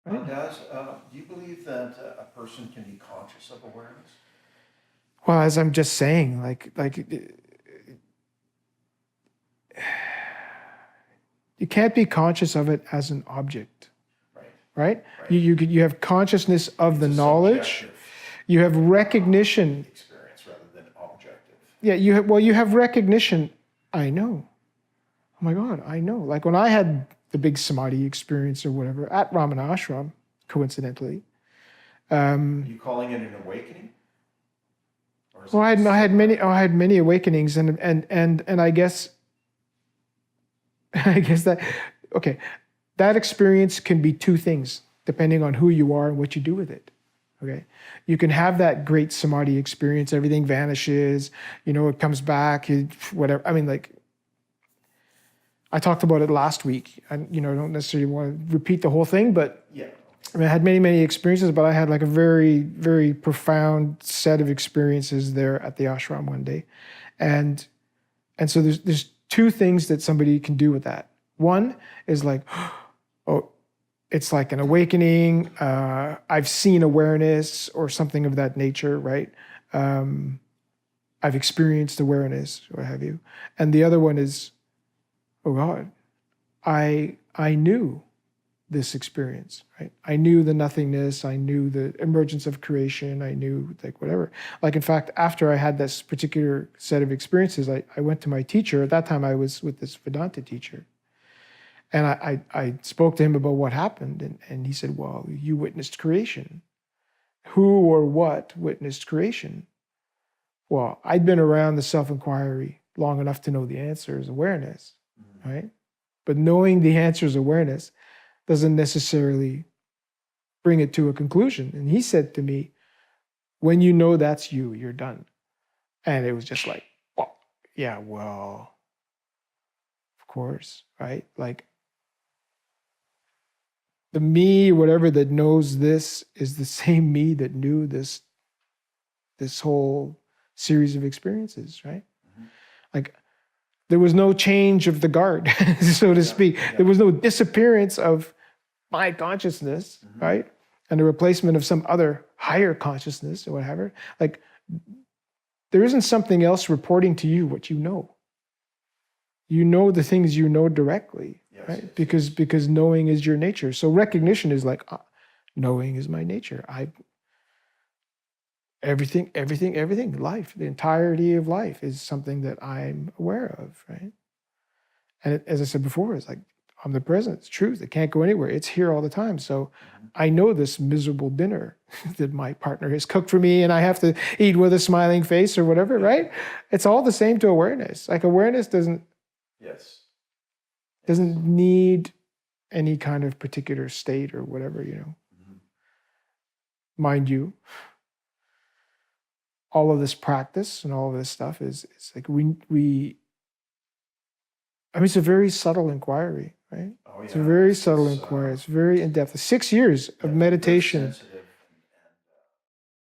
Right? Do you believe that a person can be conscious of awareness? Well, as I'm just saying, you can't be conscious of it as an object, right? You have consciousness of the knowledge. You have recognition. Experience rather than objective. Yeah, you have recognition. I know. Oh my God, I know. Like when I had the big samadhi experience or whatever at Ramana Ashram, coincidentally. Are you calling it an awakening? Well, I had many awakenings, and I guess that that experience can be two things depending on who you are and what you do with it. Okay, you can have that great samadhi experience, everything vanishes, it comes back, whatever. I mean, like I talked about it last week, and I don't necessarily want to repeat the whole thing, but yeah. I mean, I had many experiences, but I had like a very, very profound set of experiences there at the ashram one day. And so there's two things that somebody can do with that. One is like, oh, it's like an awakening. I've seen awareness or something of that nature, right? I've experienced awareness, what have you. And the other one is, oh God, I knew this experience, right? I knew the nothingness, I knew the emergence of creation, I knew like whatever. Like in fact, after I had this particular set of experiences, I went to my teacher. At that time I was with this Vedanta teacher. And I spoke to him about what happened, and he said, well, you witnessed creation. Who or what witnessed creation? Well, I'd been around the self-inquiry long enough to know the answer is awareness, right? But knowing the answer is awareness doesn't necessarily bring it to a conclusion. And he said to me, when you know that's you, you're done. And it was just like, oh, yeah, well, of course, right? Like the me, whatever that knows this is the same me that knew this whole series of experiences, right? Mm-hmm. Like there was no change of the guard, so to speak. Yeah. There was no disappearance of my consciousness, right? And the replacement of some other higher consciousness or whatever. Like there isn't something else reporting to you what you know. You know the things you know directly, right? Yes. Because knowing is your nature. So recognition is like, knowing is my nature. Everything, life, the entirety of life is something that I'm aware of, right? And as I said before, it's like omnipresent, it's truth, it can't go anywhere, it's here all the time. So I know this miserable dinner that my partner has cooked for me and I have to eat with a smiling face or whatever, right? It's all the same to awareness. Like awareness doesn't need any kind of particular state or whatever, Mind you, all of this practice and all of this stuff it's like it's a very subtle inquiry, right? Oh, yeah. It's a very subtle inquiry. It's very in-depth. 6 years of meditation.